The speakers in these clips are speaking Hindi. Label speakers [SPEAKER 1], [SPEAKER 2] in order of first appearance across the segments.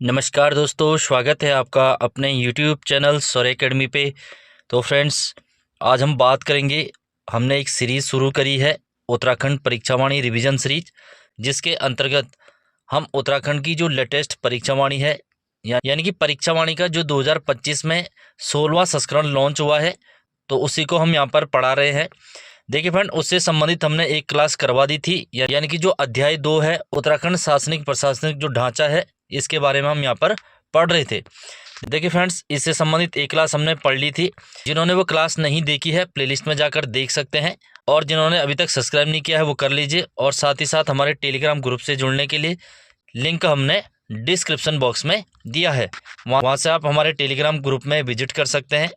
[SPEAKER 1] नमस्कार दोस्तों, स्वागत है आपका अपने YouTube चैनल सौर्य एकेडमी पे। तो फ्रेंड्स, आज हम बात करेंगे। हमने एक सीरीज़ शुरू करी है, उत्तराखंड परीक्षावाणी रिवीजन सीरीज, जिसके अंतर्गत हम उत्तराखंड की जो लेटेस्ट परीक्षावाणी है यानी कि परीक्षावाणी का जो 2025 में 16वां संस्करण लॉन्च हुआ है, तो उसी को हम यहाँ पर पढ़ा रहे हैं। देखिए फ्रेंड, उससे संबंधित हमने एक क्लास करवा दी थी, यानी कि जो अध्याय 2 है, उत्तराखंड शासनिक प्रशासनिक जो ढांचा है, इसके बारे में हम यहाँ पर पढ़ रहे थे। देखिए फ्रेंड्स, इससे संबंधित एक क्लास हमने पढ़ ली थी। जिन्होंने वो क्लास नहीं देखी है, प्लेलिस्ट में जाकर देख सकते हैं, और जिन्होंने अभी तक सब्सक्राइब नहीं किया है वो कर लीजिए। और साथ ही साथ हमारे टेलीग्राम ग्रुप से जुड़ने के लिए लिंक हमने डिस्क्रिप्शन बॉक्स में दिया है, वहाँ से आप हमारे टेलीग्राम ग्रुप में विजिट कर सकते हैं,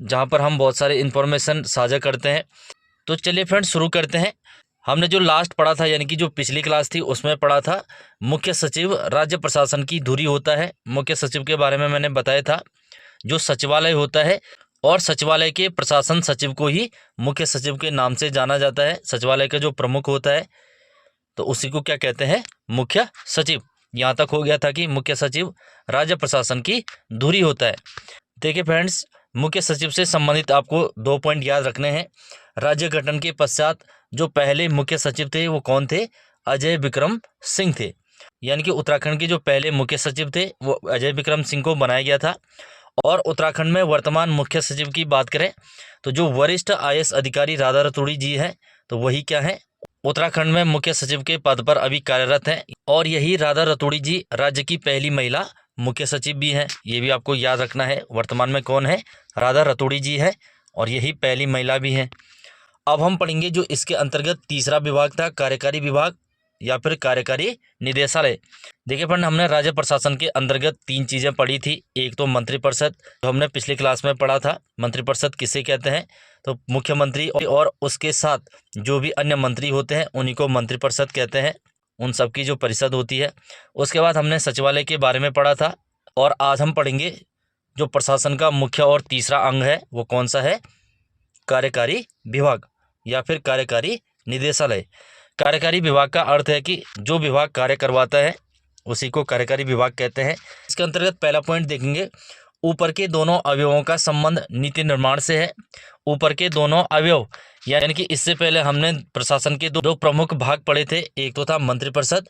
[SPEAKER 1] जहाँ पर हम बहुत सारे इन्फॉर्मेशन साझा करते हैं। तो चलिए फ्रेंड्स, शुरू करते हैं। हमने जो लास्ट पढ़ा था, यानी कि जो पिछली क्लास थी, उसमें पढ़ा था मुख्य सचिव राज्य प्रशासन की धुरी होता है। मुख्य सचिव के बारे में मैंने बताया था, जो सचिवालय होता है, और सचिवालय के प्रशासन सचिव को ही मुख्य सचिव के नाम से जाना जाता है। सचिवालय का जो प्रमुख होता है, तो उसी को क्या कहते हैं? मुख्य सचिव। यहाँ तक हो गया था कि मुख्य सचिव राज्य प्रशासन की धुरी होता है। देखिए फ्रेंड्स, मुख्य सचिव से संबंधित आपको 2 पॉइंट याद रखने हैं। राज्य गठन के पश्चात जो पहले मुख्य सचिव थे वो कौन थे? अजय विक्रम सिंह थे। यानी कि उत्तराखंड के जो पहले मुख्य सचिव थे वो अजय विक्रम सिंह को बनाया गया था। और उत्तराखंड में वर्तमान मुख्य सचिव की बात करें तो जो वरिष्ठ आईएएस अधिकारी राधा रतूड़ी जी हैं, तो वही क्या है? उत्तराखंड में मुख्य सचिव के पद पर अभी कार्यरत हैं। और यही राधा रतूड़ी जी राज्य की पहली महिला मुख्य सचिव भी हैं। ये भी आपको याद रखना है। वर्तमान में कौन है? राधा रतूड़ी जी है, और यही पहली महिला भी हैं। अब हम पढ़ेंगे जो इसके अंतर्गत तीसरा विभाग था, कार्यकारी विभाग या फिर कार्यकारी निदेशालय। देखिए फ्रेंड, हमने राज्य प्रशासन के अंतर्गत 3 चीज़ें पढ़ी थी। एक तो मंत्रिपरिषद, जो हमने पिछली क्लास में पढ़ा था। मंत्रिपरिषद किसे कहते हैं? तो मुख्यमंत्री और उसके साथ जो भी अन्य मंत्री होते हैं उन्हीं को मंत्रिपरिषद कहते हैं, उन सबकी जो परिषद होती है। उसके बाद हमने सचिवालय के बारे में पढ़ा था। और आज हम पढ़ेंगे जो प्रशासन का मुख्य और तीसरा अंग है, वो कौन सा है? कार्यकारी विभाग या फिर कार्यकारी निदेशालय। कार्यकारी विभाग का अर्थ है कि जो विभाग कार्य करवाता है उसी को कार्यकारी विभाग कहते हैं। इसके अंतर्गत पहला पॉइंट देखेंगे, ऊपर के दोनों अवयवों का संबंध नीति निर्माण से है। ऊपर के दोनों अवयव, यानी कि इससे पहले हमने प्रशासन के दो प्रमुख भाग पढ़े थे। एक तो था मंत्रिपरिषद,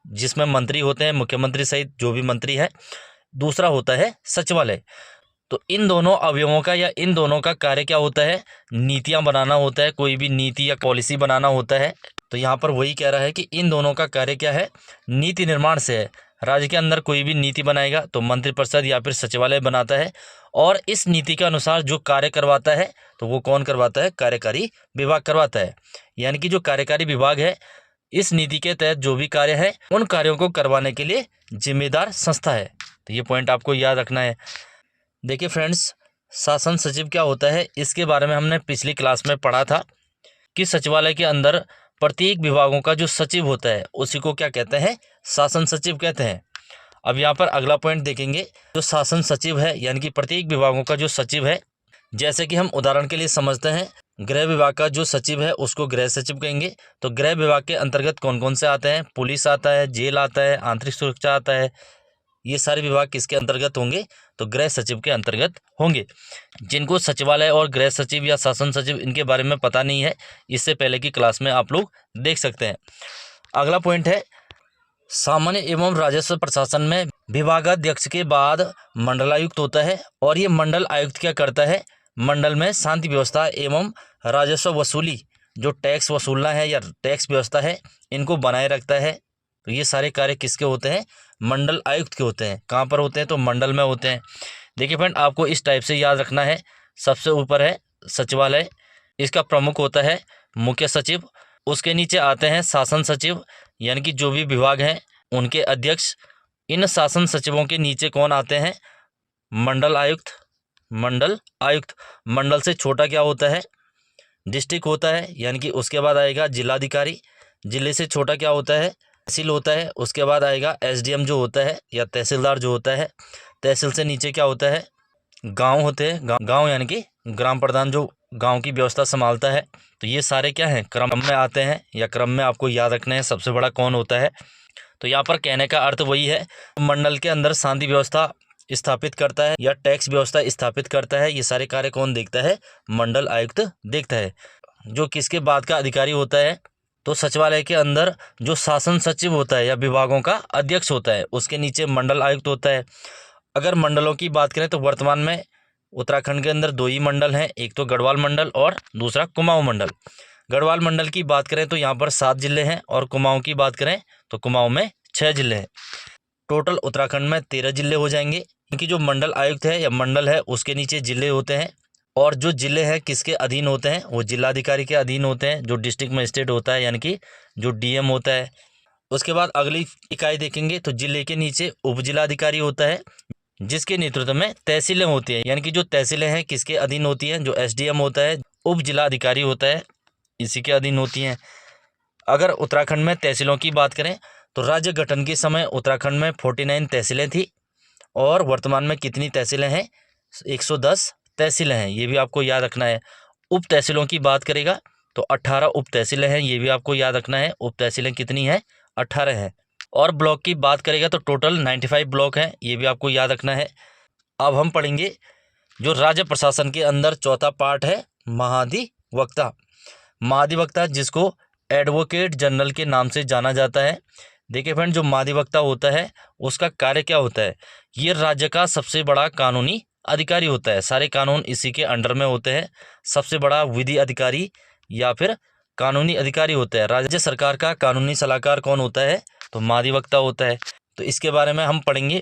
[SPEAKER 1] जिसमें मंत्री होते हैं, मुख्यमंत्री सहित जो भी मंत्री है। दूसरा होता है सचिवालय। तो इन दोनों अवयवों का या इन दोनों का कार्य क्या होता है? नीतियां बनाना होता है, कोई भी नीति या पॉलिसी बनाना होता है। तो यहाँ पर वही कह रहा है कि इन दोनों का कार्य क्या है? नीति निर्माण से है। राज्य के अंदर कोई भी नीति बनाएगा तो मंत्रिपरिषद या फिर सचिवालय बनाता है, और इस नीति के अनुसार जो कार्य करवाता है तो वो कौन करवाता है? कार्यकारी विभाग करवाता है। यानी कि जो कार्यकारी विभाग है, इस नीति के तहत जो भी कार्य है उन कार्यों को करवाने के लिए जिम्मेदार संस्था है। तो ये पॉइंट आपको याद रखना है। देखिए फ्रेंड्स, शासन सचिव क्या होता है, इसके बारे में हमने पिछली क्लास में पढ़ा था कि सचिवालय के अंदर प्रत्येक विभागों का जो सचिव होता है उसी को क्या कहते हैं? शासन सचिव कहते हैं। अब यहाँ पर अगला पॉइंट देखेंगे, जो शासन सचिव है यानी कि प्रत्येक विभागों का जो सचिव है, जैसे कि हम उदाहरण के लिए समझते हैं, गृह विभाग का जो सचिव है उसको गृह सचिव कहेंगे। तो गृह विभाग के अंतर्गत कौन कौन से आते हैं? पुलिस आता है, जेल आता है, आंतरिक सुरक्षा आता है। ये सारे विभाग किसके अंतर्गत होंगे? तो गृह सचिव के अंतर्गत होंगे। जिनको सचिवालय और गृह सचिव या शासन सचिव इनके बारे में पता नहीं है, इससे पहले की क्लास में आप लोग देख सकते हैं। अगला पॉइंट है, सामान्य एवं राजस्व प्रशासन में विभागाध्यक्ष के बाद मंडलायुक्त होता है। और ये मंडल आयुक्त क्या करता है? मंडल में शांति व्यवस्था एवं राजस्व वसूली, जो टैक्स वसूलना है या टैक्स व्यवस्था है, इनको बनाए रखता है। तो ये सारे कार्य किसके होते हैं? मंडल आयुक्त के होते हैं। कहाँ पर होते हैं? तो मंडल में होते हैं। देखिए फ्रेंड, आपको इस टाइप से याद रखना है। सबसे ऊपर है सचिवालय, इसका प्रमुख होता है मुख्य सचिव। उसके नीचे आते हैं शासन सचिव, यानी कि जो भी विभाग हैं उनके अध्यक्ष। इन शासन सचिवों के नीचे कौन आते हैं? मंडल आयुक्त। मंडल आयुक्त, मंडल से छोटा क्या होता है? डिस्ट्रिक्ट होता है। यानी कि उसके बाद आएगा जिलाधिकारी। जिले से छोटा क्या होता है? तहसील होता है। उसके बाद आएगा एसडीएम जो होता है, या तहसीलदार जो होता है। तहसील से नीचे क्या होता है? गांव होते हैं। गांव यानी कि ग्राम प्रधान, जो गांव की व्यवस्था संभालता है। तो ये सारे क्या हैं? क्रम में आते हैं, या क्रम में आपको याद रखना है सबसे बड़ा कौन होता है? तो यहाँ पर कहने का अर्थ वही है, मंडल के अंदर शांति व्यवस्था स्थापित करता है या टैक्स व्यवस्था स्थापित करता है, ये सारे कार्य कौन देखता है? मंडल आयुक्त देखता है। जो किसके बाद का अधिकारी होता है? तो सचिवालय के अंदर जो शासन सचिव होता है या विभागों का अध्यक्ष होता है, उसके नीचे मंडल आयुक्त होता है। अगर मंडलों की बात करें तो वर्तमान में उत्तराखंड के अंदर 2 ही मंडल हैं, एक तो गढ़वाल मंडल और दूसरा कुमाऊं मंडल। गढ़वाल मंडल की बात करें तो यहाँ पर 7 जिले हैं और कुमाऊं की बात करें तो कुमाऊं में 6 जिले हैं। टोटल उत्तराखंड में 13 जिले हो जाएंगे, क्योंकि जो मंडल आयुक्त है या मंडल है उसके नीचे जिले होते हैं, और जो जिले हैं किसके अधीन होते हैं? वो जिलाधिकारी के अधीन होते हैं, जो डिस्ट्रिक्ट मजिस्ट्रेट होता है यानी कि जो डीएम होता है। उसके बाद अगली इकाई देखेंगे तो जिले के नीचे उपजिलाधिकारी होता है, जिसके नेतृत्व में तहसीलें होती हैं, यानी कि जो तहसीलें हैं किसके अधीन होती हैं? जो एसडीएम होता है, उप जिलाधिकारी होता है, इसी के अधीन होती हैं। अगर उत्तराखंड में तहसीलों की बात करें तो राज्य गठन के समय उत्तराखंड में 49 तहसीलें थी, और वर्तमान में कितनी तहसीलें हैं? 110 तहसीलें हैं, ये भी आपको याद रखना है। उप तहसीलों की बात करेगा तो 18 उप तहसीलें हैं, ये भी आपको याद रखना है। उप तहसीलें कितनी हैं? 18 हैं। और ब्लॉक की बात करेगा तो टोटल 95 ब्लॉक हैं, ये भी आपको याद रखना है। अब हम पढ़ेंगे जो राज्य प्रशासन के अंदर चौथा पार्ट है महाधिवक्ता। महाधिवक्ता जिसको एडवोकेट जनरल के नाम से जाना जाता है। देखिए फ्रेंड, जो महाधिवक्ता होता है उसका कार्य क्या होता है? ये राज्य का सबसे बड़ा कानूनी अधिकारी होता है, सारे कानून इसी के अंडर में होते हैं। सबसे बड़ा विधि अधिकारी या फिर कानूनी अधिकारी होता है। राज्य सरकार का कानूनी सलाहकार कौन होता है? तो महाधिवक्ता होता है। तो इसके बारे में हम पढ़ेंगे।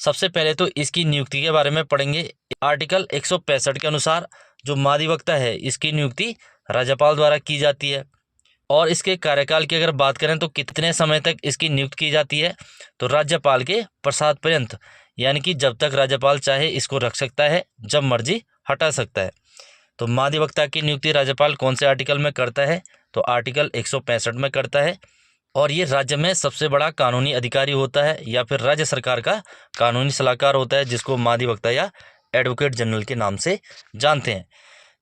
[SPEAKER 1] सबसे पहले तो इसकी नियुक्ति के बारे में पढ़ेंगे। आर्टिकल 165 के अनुसार जो महाधिवक्ता है इसकी नियुक्ति राज्यपाल द्वारा की जाती है। और इसके कार्यकाल की अगर बात करें तो कितने समय तक इसकी नियुक्ति की जाती है? तो राज्यपाल के प्रसाद पर्यंत, यानी कि जब तक राज्यपाल चाहे इसको रख सकता है, जब मर्जी हटा सकता है। तो महाधिवक्ता की नियुक्ति राज्यपाल कौन से आर्टिकल में करता है? तो आर्टिकल 165 में करता है। और ये राज्य में सबसे बड़ा कानूनी अधिकारी होता है या फिर राज्य सरकार का कानूनी सलाहकार होता है, जिसको महाधिवक्ता या एडवोकेट जनरल के नाम से जानते हैं।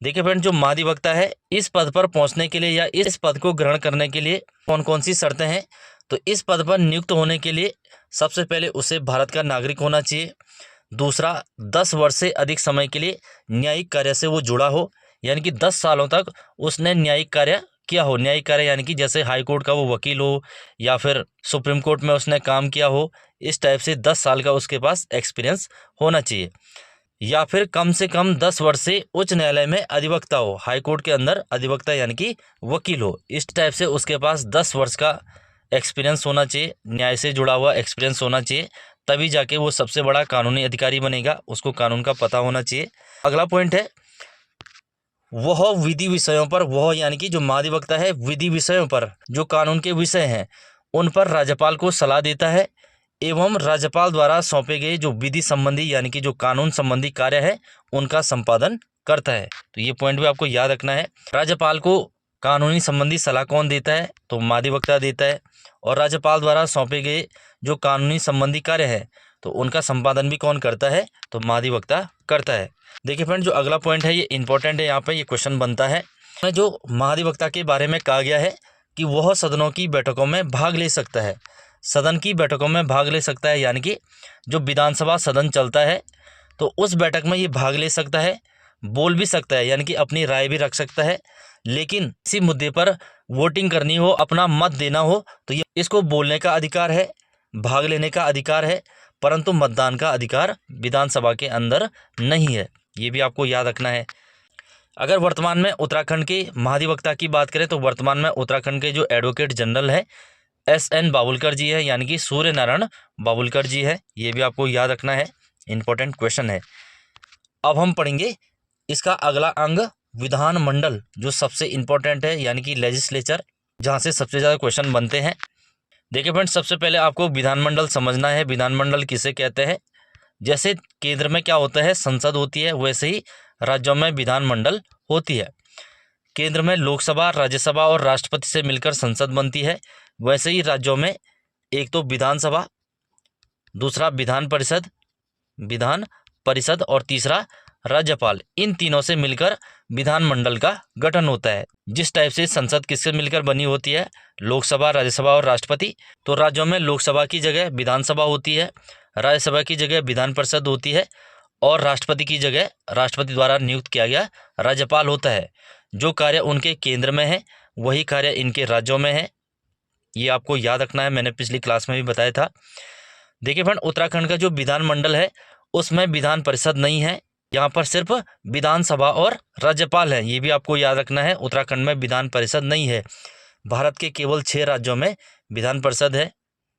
[SPEAKER 1] देखिए फ्रेंड, जो महाधिवक्ता है इस पद पर पहुंचने के लिए या इस पद को ग्रहण करने के लिए कौन कौन सी शर्तें हैं? तो इस पद पर नियुक्त होने के लिए सबसे पहले उसे भारत का नागरिक होना चाहिए। दूसरा, 10 वर्ष से अधिक समय के लिए न्यायिक कार्य से वो जुड़ा हो, यानी कि 10 सालों तक उसने न्यायिक कार्य किया हो। न्यायिक कार्य यानी कि जैसे हाई कोर्ट का वो वकील हो या फिर सुप्रीम कोर्ट में उसने काम किया हो, इस टाइप से 10 साल का उसके पास एक्सपीरियंस होना चाहिए। या फिर कम से कम 10 वर्ष से उच्च न्यायालय में अधिवक्ता हो, हाई कोर्ट के अंदर अधिवक्ता यानी कि वकील हो, इस टाइप से उसके पास 10 वर्ष का एक्सपीरियंस होना चाहिए, न्याय से जुड़ा हुआ एक्सपीरियंस होना चाहिए, तभी जाके वो सबसे बड़ा कानूनी अधिकारी बनेगा, उसको कानून का पता होना चाहिए। अगला पॉइंट है वह विधि विषयों पर, वह यानी कि जो महाधिवक्ता है विधि विषयों पर, जो कानून के विषय हैं उन पर राज्यपाल को सलाह देता है एवं राज्यपाल द्वारा सौंपे गए जो विधि संबंधी यानी कि जो कानून संबंधी कार्य है उनका संपादन करता है। तो ये पॉइंट भी आपको याद रखना है। राज्यपाल को कानूनी संबंधी सलाह कौन देता है? तो महाधिवक्ता देता है। और राज्यपाल द्वारा सौंपे गए जो कानूनी संबंधी कार्य है तो उनका संपादन भी कौन करता है? तो महाधिवक्ता करता है। देखिए फ्रेंड, जो अगला पॉइंट है ये इंपॉर्टेंट है, यहाँ पे ये क्वेश्चन बनता है। जो महाधिवक्ता के बारे में कहा गया है कि वह सदनों की बैठकों में भाग ले सकता है, सदन की बैठकों में भाग ले सकता है, यानी कि जो विधानसभा सदन चलता है तो उस बैठक में ये भाग ले सकता है, बोल भी सकता है, यानी कि अपनी राय भी रख सकता है। लेकिन किसी मुद्दे पर वोटिंग करनी हो, अपना मत देना हो, तो ये इसको बोलने का अधिकार है, भाग लेने का अधिकार है, परंतु मतदान का अधिकार विधानसभा के अंदर नहीं है। ये भी आपको याद रखना है। अगर वर्तमान में उत्तराखंड के महाधिवक्ता की बात करें तो वर्तमान में उत्तराखंड के जो एडवोकेट जनरल है SN बाबुलकर जी है, यानी कि सूर्य नारायण बाबुलकर जी है। ये भी आपको याद रखना है, इंपॉर्टेंट क्वेश्चन है। अब हम पढ़ेंगे इसका अगला अंग विधानमंडल, जो सबसे इंपॉर्टेंट है, यानी कि लेजिस्लेचर, जहाँ से सबसे ज़्यादा क्वेश्चन बनते हैं। देखिए फ्रेंड्स, सबसे पहले आपको विधानमंडल समझना है। विधानमंडल किसे कहते हैं? जैसे केंद्र में क्या होता है, संसद होती है, वैसे ही राज्यों में विधानमंडल होती है। केंद्र में लोकसभा, राज्यसभा और राष्ट्रपति से मिलकर संसद बनती है, वैसे ही राज्यों में एक तो विधानसभा, दूसरा विधान परिषद और तीसरा राज्यपाल, इन तीनों से मिलकर विधानमंडल का गठन होता है। जिस टाइप से संसद किससे मिलकर बनी होती है, लोकसभा, राज्यसभा और राष्ट्रपति, तो राज्यों में लोकसभा की जगह विधानसभा होती है, राज्यसभा की जगह विधान परिषद होती है और राष्ट्रपति की जगह राष्ट्रपति द्वारा नियुक्त किया गया राज्यपाल होता है। जो कार्य उनके केंद्र में है वही कार्य इनके राज्यों में है, ये आपको याद रखना है, मैंने पिछली क्लास में भी बताया था। देखिए फ्रेंड, उत्तराखंड का जो विधानमंडल है उसमें विधान परिषद नहीं है, यहाँ पर सिर्फ विधानसभा और राज्यपाल है, ये भी आपको याद रखना है। उत्तराखंड में विधान परिषद नहीं है। भारत के केवल 6 राज्यों में विधान परिषद है,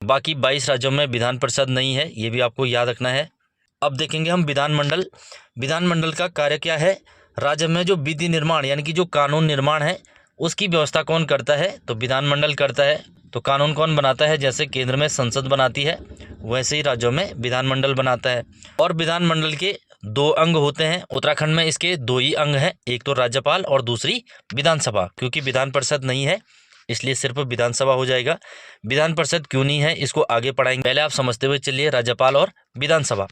[SPEAKER 1] बाकी 22 राज्यों में विधान परिषद नहीं है, ये भी आपको याद रखना है। अब देखेंगे हम विधानमंडल। विधानमंडल का कार्य क्या है, राज्य में जो विधि निर्माण यानी कि जो कानून निर्माण है उसकी व्यवस्था कौन करता है, तो विधानमंडल करता है। तो कानून कौन बनाता है, जैसे केंद्र में संसद बनाती है वैसे ही राज्यों में विधानमंडल बनाता है। और विधानमंडल के 2 अंग होते हैं, उत्तराखंड में इसके 2 ही अंग हैं, एक तो राज्यपाल और दूसरी विधानसभा। क्योंकि विधान परिषद नहीं है इसलिए सिर्फ विधानसभा हो जाएगा। विधान परिषद क्यों नहीं है इसको आगे पढ़ाएंगे, पहले आप समझते हुए चलिए राज्यपाल और विधानसभा।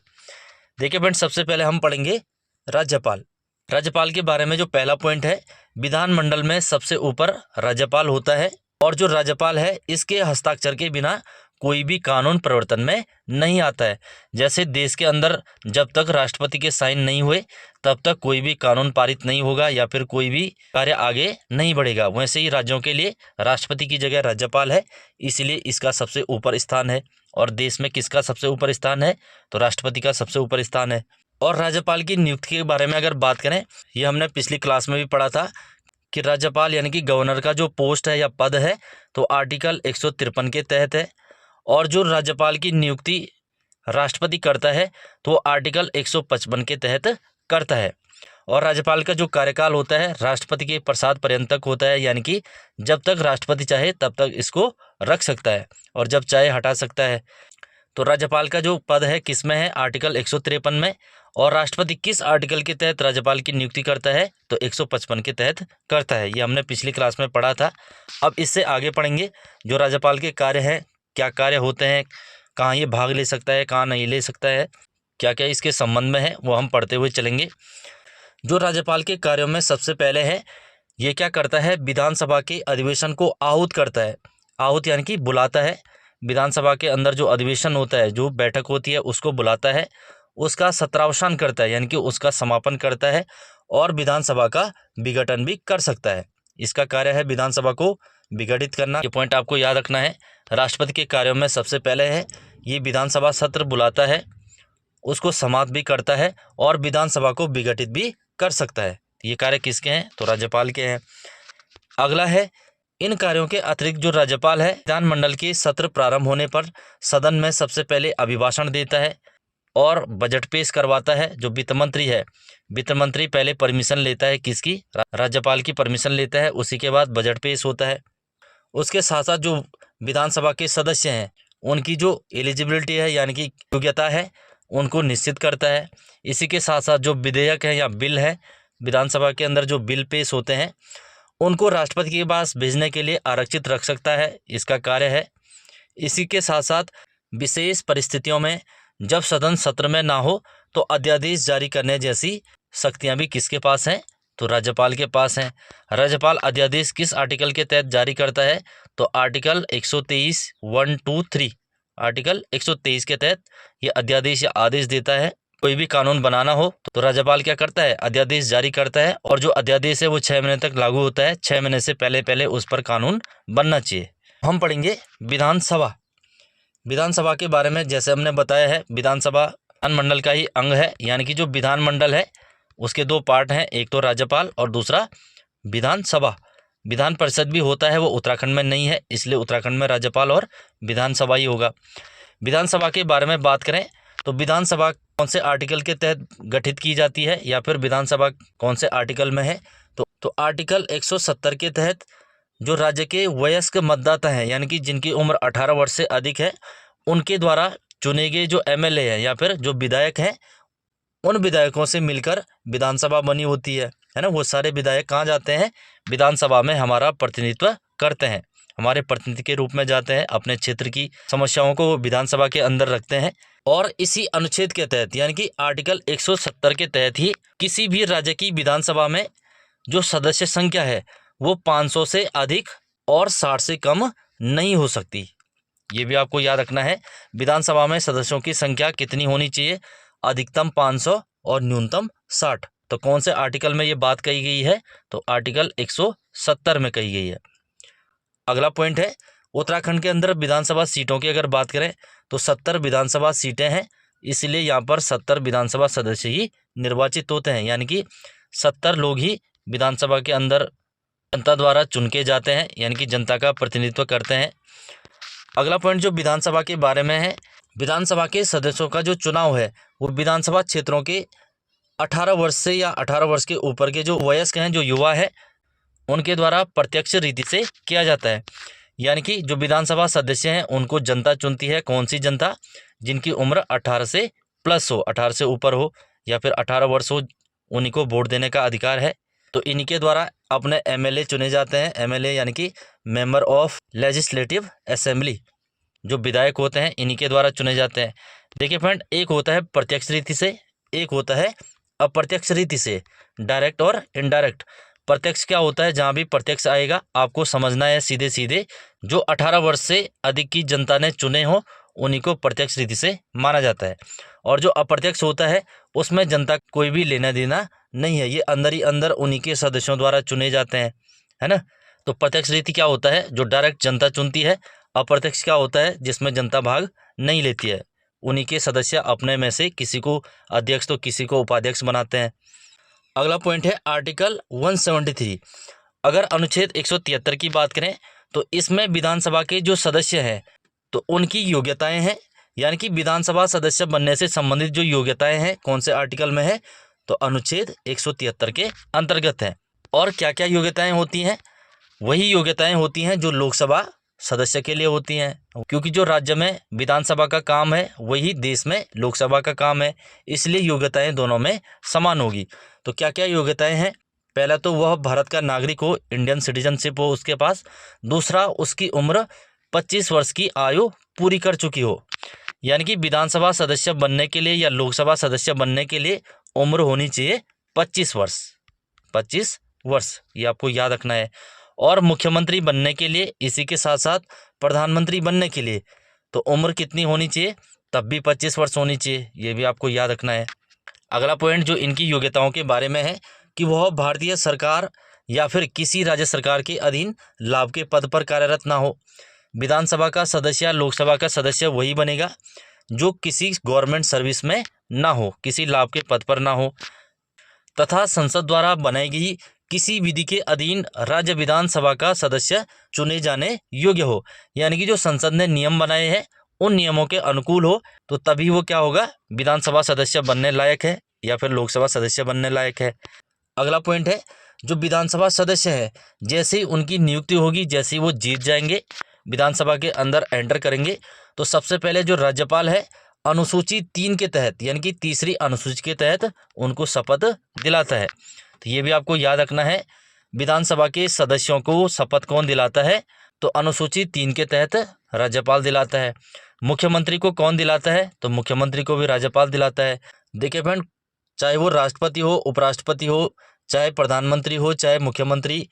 [SPEAKER 1] देखिए फ्रेंड्स, सबसे पहले हम पढ़ेंगे राज्यपाल। राज्यपाल के बारे में जो पहला पॉइंट है, विधानमंडल में सबसे ऊपर राज्यपाल होता है और जो राज्यपाल है इसके हस्ताक्षर के बिना कोई भी कानून प्रवर्तन में नहीं आता है। जैसे देश के अंदर जब तक राष्ट्रपति के साइन नहीं हुए तब तक कोई भी कानून पारित नहीं होगा या फिर कोई भी कार्य आगे नहीं बढ़ेगा, वैसे ही राज्यों के लिए राष्ट्रपति की जगह राज्यपाल है, इसलिए इसका सबसे ऊपर स्थान है। और देश में किसका सबसे ऊपर स्थान है, तो राष्ट्रपति का सबसे ऊपर स्थान है। और राज्यपाल की नियुक्ति के बारे में अगर बात करें, ये हमने पिछली क्लास में भी पढ़ा था कि राज्यपाल यानी कि गवर्नर का जो पोस्ट है या पद है तो आर्टिकल 153 के तहत है, और जो राज्यपाल की नियुक्ति राष्ट्रपति करता है तो आर्टिकल 155 के तहत करता है। और राज्यपाल का जो कार्यकाल होता है राष्ट्रपति के प्रसाद पर्यंत तक होता है, यानी कि जब तक राष्ट्रपति चाहे तब तक इसको रख सकता है और जब चाहे हटा सकता है। तो राज्यपाल का जो पद है किस में है, आर्टिकल 153 में। और राष्ट्रपति किस आर्टिकल के तहत राज्यपाल की नियुक्ति करता है, तो 155 के तहत करता है, ये हमने पिछली क्लास में पढ़ा था। अब इससे आगे पढ़ेंगे जो राज्यपाल के कार्य हैं, क्या कार्य होते हैं, कहाँ ये भाग ले सकता है, कहाँ नहीं ले सकता है, क्या क्या इसके संबंध में है, वो हम पढ़ते हुए चलेंगे। जो राज्यपाल के कार्यों में सबसे पहले है, ये क्या करता है, विधानसभा के अधिवेशन को आहूत करता है। आहूत यानी कि बुलाता है, विधानसभा के अंदर जो अधिवेशन होता है, जो बैठक होती है उसको बुलाता है, उसका सत्रावसान करता है यानी कि उसका समापन करता है और विधानसभा का विघटन भी कर सकता है। इसका कार्य है विधानसभा को विघटित करना, ये पॉइंट आपको याद रखना है। राष्ट्रपति के कार्यों में सबसे पहले है ये विधानसभा सत्र बुलाता है, उसको समाप्त भी करता है और विधानसभा को विघटित भी कर सकता है। ये कार्य किसके हैं, तो राज्यपाल के हैं। अगला है, इन कार्यों के अतिरिक्त जो राज्यपाल है विधानमंडल के सत्र प्रारंभ होने पर सदन में सबसे पहले अभिभाषण देता है और बजट पेश करवाता है। जो वित्त मंत्री है, वित्त मंत्री पहले परमिशन लेता है, किसकी, राज्यपाल की परमिशन लेता है, उसी के बाद बजट पेश होता है। उसके साथ साथ जो विधानसभा के सदस्य हैं उनकी जो एलिजिबिलिटी है यानी कि योग्यता है उनको निश्चित करता है। इसी के साथ साथ जो विधेयक है या बिल है, विधानसभा के अंदर जो बिल पेश होते हैं उनको राष्ट्रपति के पास भेजने के लिए आरक्षित रख सकता है, इसका कार्य है। इसी के साथ साथ विशेष परिस्थितियों में जब सदन सत्र में ना हो तो अध्यादेश जारी करने जैसी शक्तियां भी किसके पास हैं, तो राज्यपाल के पास हैं। राज्यपाल अध्यादेश किस आर्टिकल के तहत जारी करता है, तो आर्टिकल 123 1 2 3 आर्टिकल 123 के तहत ये अध्यादेश या आदेश देता है। कोई भी कानून बनाना हो तो राज्यपाल क्या करता है, अध्यादेश जारी करता है और जो अध्यादेश है वो 6 महीने तक लागू होता है। 6 महीने से पहले पहले उस पर कानून बनना चाहिए। हम पढ़ेंगे विधानसभा। विधानसभा के बारे में जैसे हमने बताया है, विधानसभा विधानमंडल का ही अंग है, यानी कि जो विधानमंडल है उसके 2 पार्ट हैं, एक तो राज्यपाल और दूसरा विधानसभा। विधान परिषद भी होता है, वो उत्तराखंड में नहीं है, इसलिए उत्तराखंड में राज्यपाल और विधानसभा ही होगा। विधानसभा के बारे में बात करें तो विधानसभा कौन से आर्टिकल के तहत गठित की जाती है या फिर विधानसभा कौन से आर्टिकल में है, तो आर्टिकल 170 के तहत जो राज्य के वयस्क मतदाता हैं यानी कि जिनकी उम्र 18 वर्ष से अधिक है उनके द्वारा चुने गए जो एमएलए हैं या फिर जो विधायक हैं उन विधायकों से मिलकर विधानसभा बनी होती है ना। वो सारे विधायक कहाँ जाते हैं, विधानसभा में हमारा प्रतिनिधित्व करते हैं। हमारे प्रतिनिधि के रूप में जाते हैं, अपने क्षेत्र की समस्याओं को विधानसभा के अंदर रखते हैं। और इसी अनुच्छेद के तहत यानी कि आर्टिकल 170 के तहत ही किसी भी राज्य की विधानसभा में जो सदस्य संख्या है वो 500 से अधिक और 60 से कम नहीं हो सकती। ये भी आपको याद रखना है, विधानसभा में सदस्यों की संख्या कितनी होनी चाहिए, अधिकतम 500 और न्यूनतम 60। तो कौन से आर्टिकल में ये बात कही गई है, तो आर्टिकल 170 में कही गई है। अगला पॉइंट है, उत्तराखंड के अंदर विधानसभा सीटों की अगर बात करें तो 70 विधानसभा सीटें हैं, इसलिए यहाँ पर 70 विधानसभा सदस्य ही निर्वाचित होते हैं, यानी कि 70 लोग ही विधानसभा के अंदर जनता द्वारा चुन के जाते हैं, यानी कि जनता का प्रतिनिधित्व करते हैं। अगला पॉइंट जो विधानसभा के बारे में है, विधानसभा के सदस्यों का जो चुनाव है वो विधानसभा क्षेत्रों के 18 वर्ष से या 18 वर्ष के ऊपर के जो वयस्क हैं, जो युवा है, उनके द्वारा प्रत्यक्ष रीति से किया जाता है। यानी कि जो विधानसभा सदस्य हैं उनको जनता चुनती है। कौन सी जनता? जिनकी उम्र 18 से प्लस हो, 18 से ऊपर हो या फिर 18 वर्ष हो, उन्हीं को वोट देने का अधिकार है। तो इन्हीं के द्वारा अपने एमएलए चुने जाते हैं। एमएलए यानी कि मेंबर ऑफ लेजिस्लेटिव असेंबली, जो विधायक होते हैं इन्हीं के द्वारा चुने जाते हैं। देखिए फ्रेंड, एक होता है प्रत्यक्ष रीति से, एक होता है अप्रत्यक्ष रीति से, डायरेक्ट और इनडायरेक्ट। प्रत्यक्ष क्या होता है? जहाँ भी प्रत्यक्ष आएगा आपको समझना है सीधे सीधे, जो 18 वर्ष से अधिक की जनता ने चुने हो उन्हीं को प्रत्यक्ष रीति से माना जाता है। और जो अप्रत्यक्ष होता है उसमें जनता कोई भी लेना देना नहीं है, ये अंदर ही अंदर उन्हीं के सदस्यों द्वारा चुने जाते हैं, है ना। तो प्रत्यक्ष रीति क्या होता है? जो डायरेक्ट जनता चुनती है। अप्रत्यक्ष क्या होता है? जिसमें जनता भाग नहीं लेती है, उन्हीं के सदस्य अपने में से किसी को अध्यक्ष तो किसी को उपाध्यक्ष बनाते हैं। अगला पॉइंट है आर्टिकल 173। अगर अनुच्छेद 173 की बात करें तो इसमें विधानसभा के जो सदस्य हैं तो उनकी योग्यताएं हैं, यानी कि विधानसभा सदस्य बनने से संबंधित जो योग्यताएं हैं कौन से आर्टिकल में है, तो अनुच्छेद 173 के अंतर्गत है। और क्या क्या योग्यताएं होती हैं? वही योग्यताएं होती हैं जो लोकसभा सदस्य के लिए होती हैं, क्योंकि जो राज्य में विधानसभा का काम है वही देश में लोकसभा का काम है, इसलिए योग्यताएं दोनों में समान होगी। तो क्या क्या योग्यताएं हैं? पहला तो वह भारत का नागरिक हो, इंडियन सिटीजनशिप हो उसके पास। दूसरा, उसकी उम्र 25 वर्ष की आयु पूरी कर चुकी हो, यानी कि विधानसभा सदस्य बनने के लिए या लोकसभा सदस्य बनने के लिए उम्र होनी चाहिए 25 वर्ष। 25 वर्ष ये आपको याद रखना है। और मुख्यमंत्री बनने के लिए, इसी के साथ साथ प्रधानमंत्री बनने के लिए तो उम्र कितनी होनी चाहिए? तब भी 25 वर्ष होनी चाहिए, ये भी आपको याद रखना है। अगला पॉइंट जो इनकी योग्यताओं के बारे में है कि वह भारतीय सरकार या फिर किसी राज्य सरकार के अधीन लाभ के पद पर कार्यरत ना हो। विधानसभा का सदस्य या लोकसभा का सदस्य वही बनेगा जो किसी गवर्नमेंट सर्विस में ना हो, किसी लाभ के पद पर ना हो, तथा संसद द्वारा बनाई गई किसी विधि के अधीन राज्य विधानसभा का सदस्य चुने जाने योग्य हो, यानी कि जो संसद ने नियम बनाए हैं उन नियमों के अनुकूल हो, तो तभी वो क्या होगा? विधानसभा सदस्य बनने लायक है या फिर लोकसभा सदस्य बनने लायक है। अगला पॉइंट है, जो विधानसभा सदस्य है जैसे ही उनकी नियुक्ति होगी, जैसे ही वो जीत जाएंगे, विधानसभा के अंदर एंटर करेंगे, तो सबसे पहले जो राज्यपाल है अनुसूची 3 के तहत, यानी कि तीसरी अनुसूची के तहत उनको शपथ दिलाता है। तो ये भी आपको याद रखना है, विधानसभा के सदस्यों को शपथ कौन दिलाता है? तो अनुसूची 3 के तहत राज्यपाल दिलाता है। मुख्यमंत्री को कौन दिलाता है? तो मुख्यमंत्री को भी राज्यपाल दिलाता है। देखिए फ्रेंड, चाहे वो राष्ट्रपति हो, उपराष्ट्रपति हो, चाहे प्रधानमंत्री हो, चाहे मुख्यमंत्री,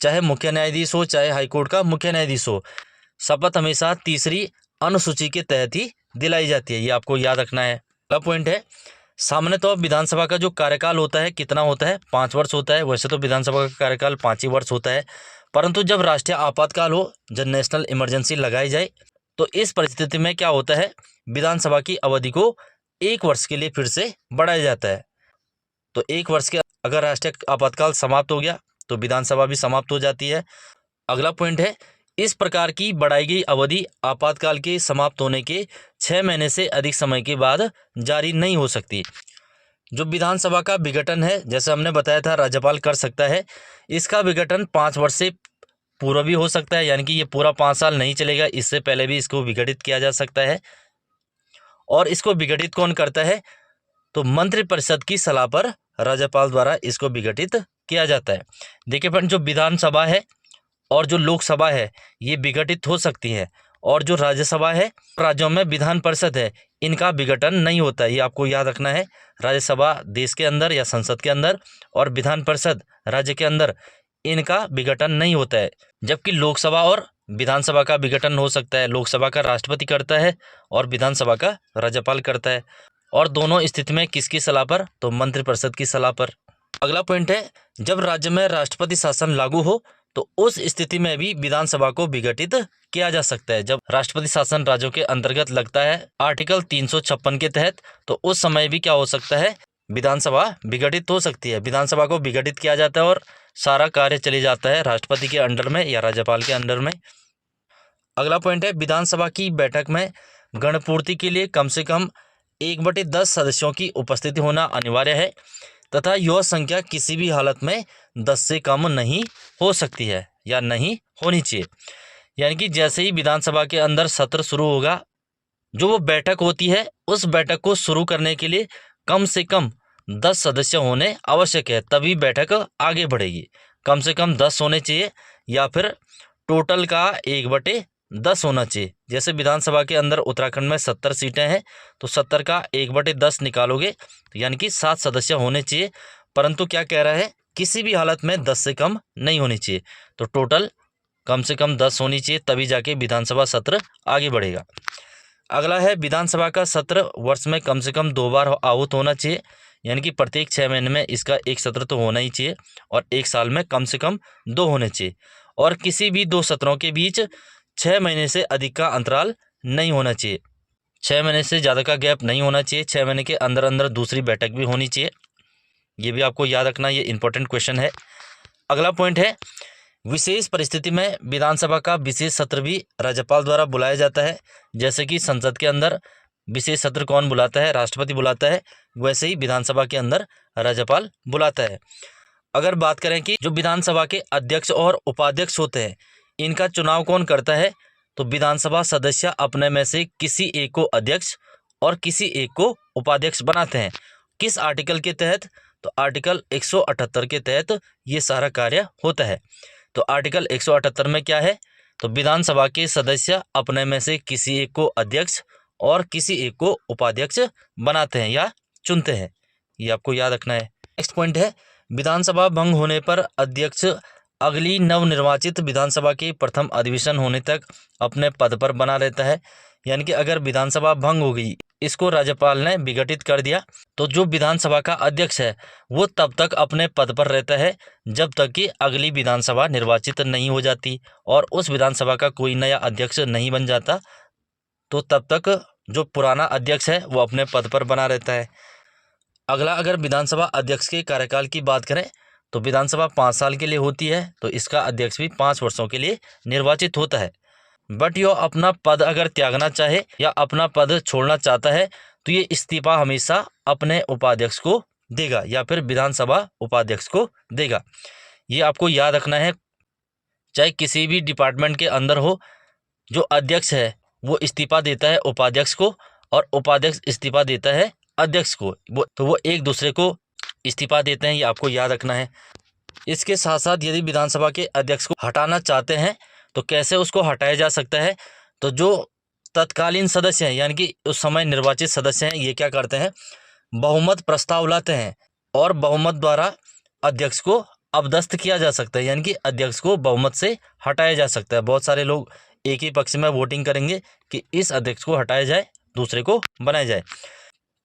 [SPEAKER 1] चाहे मुख्य न्यायाधीश हो, चाहे हाईकोर्ट का मुख्य न्यायाधीश हो, शपथ हमेशा तीसरी अनुसूची के तहत ही दिलाई जाती है, ये आपको याद रखना है। अगला पॉइंट है, सामान्यतः विधानसभा का जो कार्यकाल होता है कितना होता है? 5 वर्ष होता है। वैसे तो विधानसभा का कार्यकाल 5 ही वर्ष होता है, परंतु जब राष्ट्रीय आपातकाल हो, जब नेशनल इमरजेंसी लगाई जाए, तो इस परिस्थिति में क्या होता है? विधानसभा की अवधि को 1 वर्ष के लिए फिर से बढ़ाया जाता है। तो 1 वर्ष के अगर राष्ट्रीय आपातकाल समाप्त हो गया तो विधानसभा भी समाप्त हो जाती है। अगला पॉइंट है, इस प्रकार की बढ़ाई गई अवधि आपातकाल के समाप्त होने के 6 महीने से अधिक समय के बाद जारी नहीं हो सकती। जो विधानसभा का विघटन है, जैसे हमने बताया था राज्यपाल कर सकता है, इसका विघटन 5 वर्ष से पूर्व भी हो सकता है, यानी कि ये पूरा 5 साल नहीं चलेगा, इससे पहले भी इसको विघटित किया जा सकता है। और इसको विघटित कौन करता है? तो मंत्रिपरिषद की सलाह पर राज्यपाल द्वारा इसको विघटित किया जाता है। देखिए फ्रेंड, जो विधानसभा है और जो लोकसभा है ये विघटित हो सकती है, और जो राज्यसभा है, राज्यों में विधान परिषद है, इनका विघटन नहीं होता है। ये आपको याद रखना है। राज्यसभा देश के अंदर या संसद के अंदर और विधान परिषद राज्य के अंदर, इनका विघटन नहीं होता है। जबकि लोकसभा और विधानसभा का विघटन हो सकता है। लोकसभा का राष्ट्रपति करता है और विधानसभा का राज्यपाल करता है। और दोनों स्थिति में किसकी सलाह पर? तो मंत्रिपरिषद की सलाह पर। अगला पॉइंट है, जब राज्य में राष्ट्रपति शासन लागू हो तो उस स्थिति में भी विधानसभा को विघटित किया जा सकता है। जब राष्ट्रपति शासन राज्यों के अंतर्गत लगता है आर्टिकल 356 के तहत, तो उस समय भी क्या हो सकता है? विधानसभा विघटित हो सकती है। विधानसभा को विघटित किया जाता है और सारा कार्य चले जाता है राष्ट्रपति के अंडर में या राज्यपाल के अंडर में। अगला पॉइंट है, विधानसभा की बैठक में गणपूर्ति के लिए कम से कम 1/10 सदस्यों की उपस्थिति होना अनिवार्य है तथा यह संख्या किसी भी हालत में 10 से कम नहीं हो सकती है या नहीं होनी चाहिए। यानी कि जैसे ही विधानसभा के अंदर सत्र शुरू होगा, जो वो बैठक होती है, उस बैठक को शुरू करने के लिए कम से कम 10 सदस्य होने आवश्यक है, तभी बैठक आगे बढ़ेगी। कम से कम 10 होने चाहिए या फिर टोटल का 1/10 होना चाहिए। जैसे विधानसभा के अंदर उत्तराखंड में 70 सीटें हैं, तो 70 का 1/10 निकालोगे तो यानी कि 7 सदस्य होने चाहिए। परंतु क्या कह रहा है? किसी भी हालत में 10 से कम नहीं होनी चाहिए। तो टोटल कम से कम 10 होनी चाहिए, तभी जाके विधानसभा सत्र आगे बढ़ेगा। अगला है, विधानसभा का सत्र वर्ष में कम से कम 2 बार आहूत होना चाहिए। यानी कि प्रत्येक 6 महीने में इसका एक सत्र तो होना ही चाहिए और एक साल में कम से कम 2 होने चाहिए। और किसी भी 2 सत्रों के बीच 6 महीने से अधिक का अंतराल नहीं होना चाहिए। 6 महीने से ज़्यादा का गैप नहीं होना चाहिए। 6 महीने के अंदर अंदर दूसरी बैठक भी होनी चाहिए। ये भी आपको याद रखना, ये इंपॉर्टेंट क्वेश्चन है। अगला पॉइंट है, विशेष परिस्थिति में विधानसभा का विशेष सत्र भी राज्यपाल द्वारा बुलाया जाता है। जैसे कि संसद के अंदर विशेष सत्र कौन बुलाता है? राष्ट्रपति बुलाता है। वैसे ही विधानसभा के अंदर राज्यपाल बुलाता है। अगर बात करें कि जो विधानसभा के अध्यक्ष और उपाध्यक्ष होते हैं, इनका चुनाव कौन करता है? तो विधानसभा सदस्य अपने में से किसी एक को अध्यक्ष और किसी एक को उपाध्यक्ष बनाते हैं। किस आर्टिकल के तहत? तो आर्टिकल 178 के तहत ये सारा कार्य होता है। तो आर्टिकल 178 में क्या है? तो विधानसभा के सदस्य अपने में से किसी एक को अध्यक्ष और किसी एक को उपाध्यक्ष बनाते हैं या चुनते हैं। ये आपको याद रखना है। नेक्स्ट पॉइंट है, विधानसभा भंग होने पर अध्यक्ष अगली नवनिर्वाचित विधानसभा के प्रथम अधिवेशन होने तक अपने पद पर बना रहता है। यानी कि अगर विधानसभा भंग हो गई, इसको राज्यपाल ने विघटित कर दिया, तो जो विधानसभा का अध्यक्ष है वो तब तक अपने पद पर रहता है जब तक कि अगली विधानसभा निर्वाचित नहीं हो जाती और उस विधानसभा का कोई नया अध्यक्ष नहीं बन जाता। तो तब तक जो पुराना अध्यक्ष है वो अपने पद पर बना रहता है। अगला, अगर विधानसभा अध्यक्ष के कार्यकाल की बात करें तो विधानसभा 5 साल के लिए होती है, तो इसका अध्यक्ष भी 5 वर्षों के लिए निर्वाचित होता है। बट यो अपना पद अगर त्यागना चाहे या अपना पद छोड़ना चाहता है तो ये इस्तीफा हमेशा अपने उपाध्यक्ष को देगा या फिर विधानसभा उपाध्यक्ष को देगा। ये आपको याद रखना है। चाहे किसी भी डिपार्टमेंट के अंदर हो, जो अध्यक्ष है वो इस्तीफा देता है उपाध्यक्ष को और उपाध्यक्ष इस्तीफा देता है अध्यक्ष को, वो एक दूसरे को इस्तीफा देते हैं। ये आपको याद रखना है। इसके साथ साथ यदि विधानसभा के अध्यक्ष को हटाना चाहते हैं तो कैसे उसको हटाया जा सकता है? तो जो तत्कालीन सदस्य हैं यानी कि उस समय निर्वाचित सदस्य हैं, ये क्या करते हैं? बहुमत प्रस्ताव लाते हैं और बहुमत द्वारा अध्यक्ष को अपदस्थ किया जा सकता है, यानी कि अध्यक्ष को बहुमत से हटाया जा सकता है। बहुत सारे लोग एक ही पक्ष में वोटिंग करेंगे कि इस अध्यक्ष को हटाया जाए, दूसरे को बनाया जाए।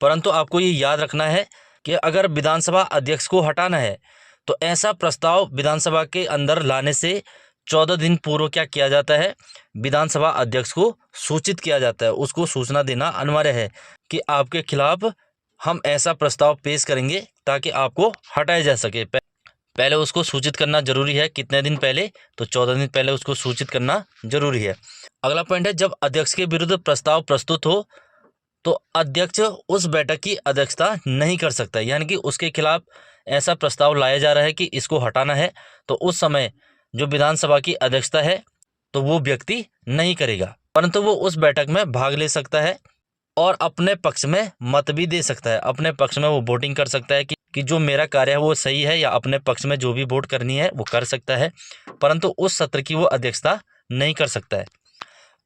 [SPEAKER 1] परंतु आपको ये याद रखना है कि अगर विधानसभा अध्यक्ष को हटाना है तो ऐसा प्रस्ताव विधानसभा के अंदर लाने से 14 दिन पूर्व क्या किया जाता है? विधानसभा अध्यक्ष को सूचित किया जाता है। उसको सूचना देना अनिवार्य है कि आपके खिलाफ हम ऐसा प्रस्ताव पेश करेंगे ताकि आपको हटाया जा सके। पहले उसको सूचित करना जरूरी है। कितने दिन पहले? तो 14 दिन पहले उसको सूचित करना जरूरी है। अगला पॉइंट है, जब अध्यक्ष के विरुद्ध प्रस्ताव प्रस्तुत हो तो अध्यक्ष उस बैठक की अध्यक्षता नहीं कर सकता। यानी कि उसके खिलाफ ऐसा प्रस्ताव लाया जा रहा है कि इसको हटाना है, तो उस समय जो विधानसभा की अध्यक्षता है तो वो व्यक्ति नहीं करेगा, परंतु वो उस बैठक में भाग ले सकता है और अपने पक्ष में मत भी दे सकता है। अपने पक्ष में वो वोटिंग कर सकता है कि कि जो मेरा कार्य है वो सही है या अपने पक्ष में जो भी वोट करनी है वो कर सकता है, परंतु उस सत्र की वो अध्यक्षता नहीं कर सकता है।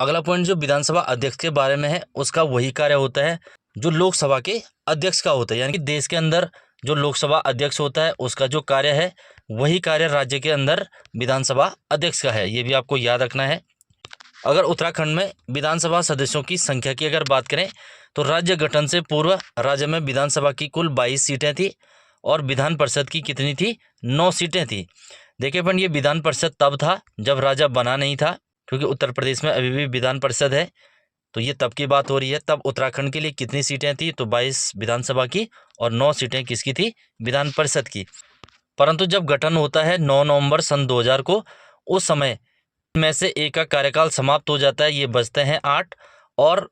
[SPEAKER 1] अगला पॉइंट जो विधानसभा अध्यक्ष के बारे में है, उसका वही कार्य होता है जो लोकसभा के अध्यक्ष का होता है, यानी कि देश के अंदर जो लोकसभा अध्यक्ष होता है उसका जो कार्य है वही कार्य राज्य के अंदर विधानसभा अध्यक्ष का है। ये भी आपको याद रखना है। अगर उत्तराखंड में विधानसभा सदस्यों की संख्या की अगर बात करें तो राज्य गठन से पूर्व राज्य में विधानसभा की कुल 22 सीटें थी और विधान परिषद की कितनी थी? 9 सीटें थी। देखिए फ्रेंड, ये विधान परिषद तब था जब राज्य बना नहीं था, क्योंकि उत्तर प्रदेश में अभी भी विधान परिषद है, तो ये तब की बात हो रही है। तब उत्तराखंड के लिए कितनी सीटें थी? तो 22 विधानसभा की और 9 सीटें किसकी थी? विधान परिषद की। परंतु जब गठन होता है 9 नवंबर सन 2000 को, उस समय में से एक का कार्यकाल समाप्त हो जाता है, ये बचते हैं 8 और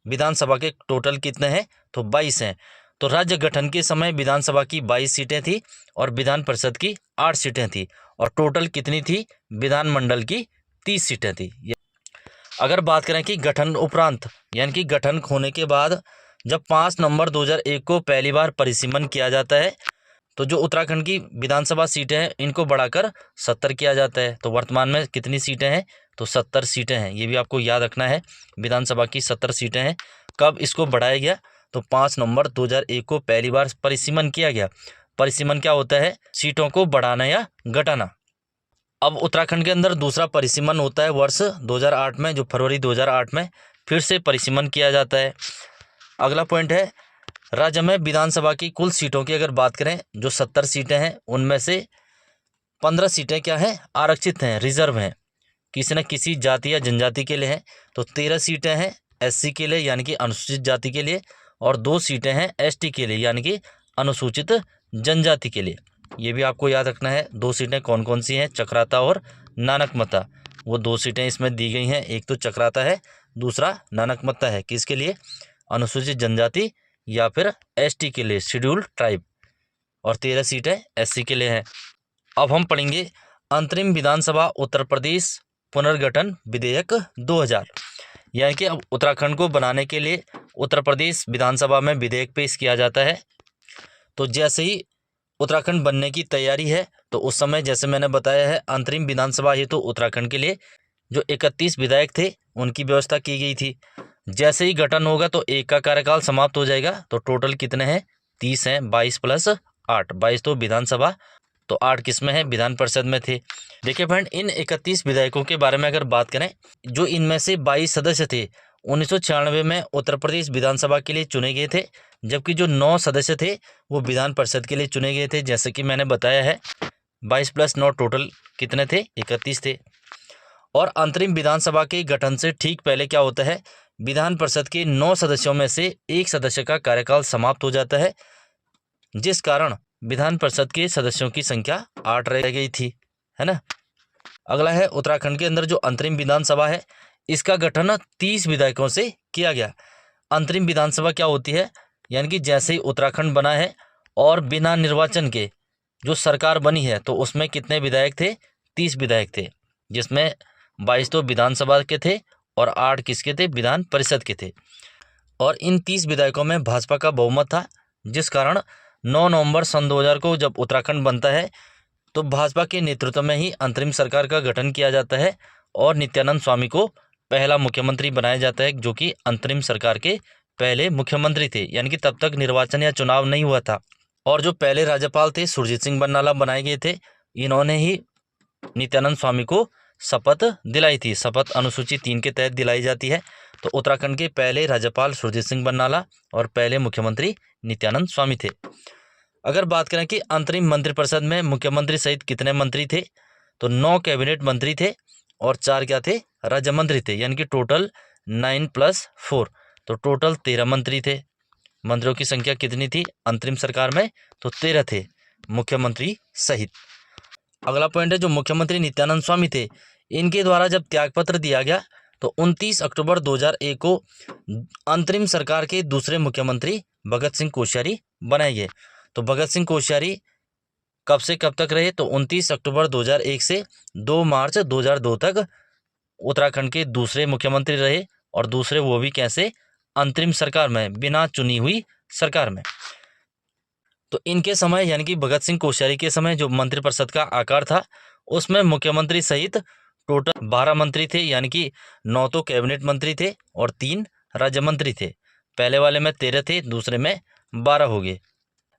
[SPEAKER 1] विधानसभा के टोटल कितने हैं? तो 22 हैं। तो राज्य गठन के समय विधानसभा की 22 सीटें थी और विधान परिषद की 8 सीटें थी और टोटल कितनी थी? विधानमंडल की 30 सीटें थी। अगर बात करें कि गठन उपरांत यानी कि गठन होने के बाद जब 5 नवंबर 2001 को पहली बार परिसीमन किया जाता है, तो जो उत्तराखंड की विधानसभा सीटें हैं इनको बढ़ाकर 70 किया जाता है। तो वर्तमान में कितनी सीटें हैं? तो 70 सीटें हैं। ये भी आपको याद रखना है, विधानसभा की 70 सीटें हैं। कब इसको बढ़ाया गया? तो 5 नवंबर 2001 को पहली बार परिसीमन किया गया। परिसीमन क्या होता है? सीटों को बढ़ाना या घटाना। अब उत्तराखंड के अंदर दूसरा परिसीमन होता है वर्ष 2008 में, जो फरवरी 2008 में फिर से परिसीमन किया जाता है। अगला पॉइंट है, राज्य में विधानसभा की कुल सीटों की अगर बात करें, जो 70 सीटें हैं उनमें से 15 सीटें क्या हैं? आरक्षित हैं, रिजर्व हैं, किसी न किसी जाति या जनजाति के लिए हैं। तो 13 सीटें हैं एससी के लिए यानी कि अनुसूचित जाति के लिए, और 2 सीटें हैं एसटी के लिए यानी कि अनुसूचित जनजाति के लिए। ये भी आपको याद रखना है। 2 सीटें कौन कौन सी हैं? चक्राता और नानकमता। वो 2 सीटें इसमें दी गई हैं, एक तो चक्राता है, दूसरा नानकमता है। किसके लिए? अनुसूचित जनजाति या फिर एसटी के लिए, शेड्यूल्ड ट्राइब। और 13 सीटें एससी के लिए हैं। अब हम पढ़ेंगे अंतरिम विधानसभा उत्तर प्रदेश पुनर्गठन विधेयक 2000, यानी कि अब उत्तराखंड को बनाने के लिए उत्तर प्रदेश विधानसभा में विधेयक पेश किया जाता है। तो जैसे ही उत्तराखंड बनने की तैयारी है, तो उस समय जैसे मैंने बताया है अंतरिम विधानसभा हेतु उत्तराखंड के लिए जो 31 विधायक थे उनकी व्यवस्था की गई थी। जैसे ही गठन होगा तो एक का कार्यकाल समाप्त हो जाएगा। तो टोटल कितने हैं? 30 हैं। 22 प्लस 8, 22 तो विधानसभा, तो 8 किस में है? विधान परिषद में थे। देखिए फ्रेंड, इन 31 विधायकों के बारे में अगर बात करें, जो इनमें से 22 सदस्य थे 1996 में उत्तर प्रदेश विधानसभा के लिए चुने गए थे, जबकि जो 9 सदस्य थे वो विधान परिषद के लिए चुने गए थे। जैसे कि मैंने बताया है 22 प्लस 9 टोटल कितने थे? 31 थे। और अंतरिम विधानसभा के गठन से ठीक पहले क्या होता है? विधान परिषद के 9 सदस्यों में से एक सदस्य का कार्यकाल समाप्त हो जाता है, जिस कारण विधान परिषद के सदस्यों की संख्या 8 रह गई थी, है ना। अगला है उत्तराखंड के अंदर जो अंतरिम विधानसभा है, इसका गठन 30 विधायकों से किया गया। अंतरिम विधानसभा क्या होती है? यानी कि जैसे ही उत्तराखंड बना है और बिना निर्वाचन के जो सरकार बनी है, तो उसमें कितने विधायक थे? 30 विधायक थे, जिसमें 22 तो विधानसभा के थे और 8 किसके थे? विधान परिषद के थे। और इन 30 विधायकों में भाजपा का बहुमत था, जिस कारण 9 नवंबर सन 2000 को जब उत्तराखंड बनता है तो भाजपा के नेतृत्व में ही अंतरिम सरकार का गठन किया जाता है और नित्यानंद स्वामी को पहला मुख्यमंत्री बनाया जाता है, जो कि अंतरिम सरकार के पहले मुख्यमंत्री थे। यानी कि तब तक निर्वाचन या चुनाव नहीं हुआ था। और जो पहले राज्यपाल थे सुरजीत सिंह बरनाला बनाए गए थे। इन्होंने ही नित्यानंद स्वामी को शपथ दिलाई थी। शपथ अनुसूची 3 के तहत दिलाई जाती है। तो उत्तराखंड के पहले राज्यपाल सुरजीत सिंह बरनाला और पहले मुख्यमंत्री नित्यानंद स्वामी थे। अगर बात करें कि अंतरिम मंत्रिपरिषद में मुख्यमंत्री सहित कितने मंत्री थे, तो 9 कैबिनेट मंत्री थे और 4 क्या थे? राज्य मंत्री थे, यानी कि टोटल 9 + 4, तो टोटल 13 मंत्री थे। मंत्रियों की संख्या कितनी थी अंतरिम सरकार में? तो 13 थे, मुख्यमंत्री सहित। अगला पॉइंट है जो मुख्यमंत्री नित्यानंद स्वामी थे, इनके द्वारा जब त्यागपत्र दिया गया तो 29 अक्टूबर 2001 को अंतरिम सरकार के दूसरे मुख्यमंत्री भगत सिंह कोश्यारी बनाए गए। तो भगत सिंह कोश्यारी कब से कब तक रहे? तो 29 अक्टूबर 2001 से 2 मार्च 2002 तक उत्तराखंड के दूसरे मुख्यमंत्री रहे, और दूसरे वो भी कैसे? अंतरिम सरकार में, बिना चुनी हुई सरकार में। तो इनके समय यानी कि भगत सिंह कोश्यारी के समय जो मंत्रिपरिषद का आकार था उसमें मुख्यमंत्री सहित टोटल 12 मंत्री थे, यानी कि 9 तो कैबिनेट मंत्री थे और 3 राज्य मंत्री थे। पहले वाले में 13 थे, दूसरे में 12 हो गए।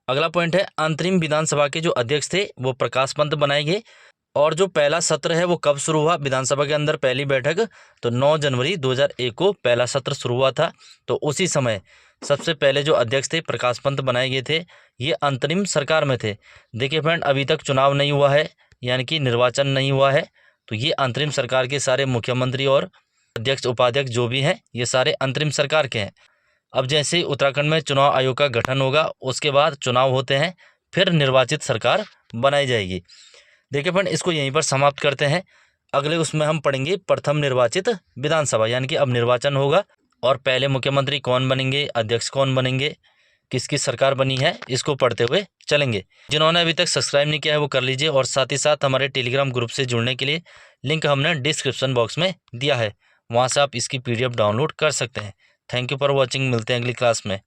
[SPEAKER 1] अगला पॉइंट है अंतरिम विधानसभा के जो अध्यक्ष थे वो प्रकाश पंत बनाए गए। और जो पहला सत्र है वो कब शुरू हुआ विधानसभा के अंदर पहली बैठक, तो 9 जनवरी 2001 को पहला सत्र शुरू हुआ था। तो उसी समय सबसे पहले जो अध्यक्ष थे प्रकाश पंत बनाए गए थे। ये अंतरिम सरकार में थे। देखिए फ्रेंड, अभी तक चुनाव नहीं हुआ है, यानी कि निर्वाचन नहीं हुआ है, तो ये अंतरिम सरकार के सारे मुख्यमंत्री और अध्यक्ष उपाध्यक्ष जो भी हैं ये सारे अंतरिम सरकार के हैं। अब जैसे ही उत्तराखंड में चुनाव आयोग का गठन होगा उसके बाद चुनाव होते हैं, फिर निर्वाचित सरकार बनाई जाएगी। देखिए फ्रेंड, इसको यहीं पर समाप्त करते हैं। अगले उसमें हम पढ़ेंगे प्रथम निर्वाचित विधानसभा, यानी कि अब निर्वाचन होगा और पहले मुख्यमंत्री कौन बनेंगे, अध्यक्ष कौन बनेंगे, किसकी सरकार बनी है, इसको पढ़ते हुए चलेंगे। जिन्होंने अभी तक सब्सक्राइब नहीं किया है वो कर लीजिए और साथ ही साथ हमारे टेलीग्राम ग्रुप से जुड़ने के लिए लिंक हमने डिस्क्रिप्शन बॉक्स में दिया है, वहाँ से आप इसकी PDF डाउनलोड कर सकते हैं। Thank you for watching. मिलते हैं अगली क्लास में।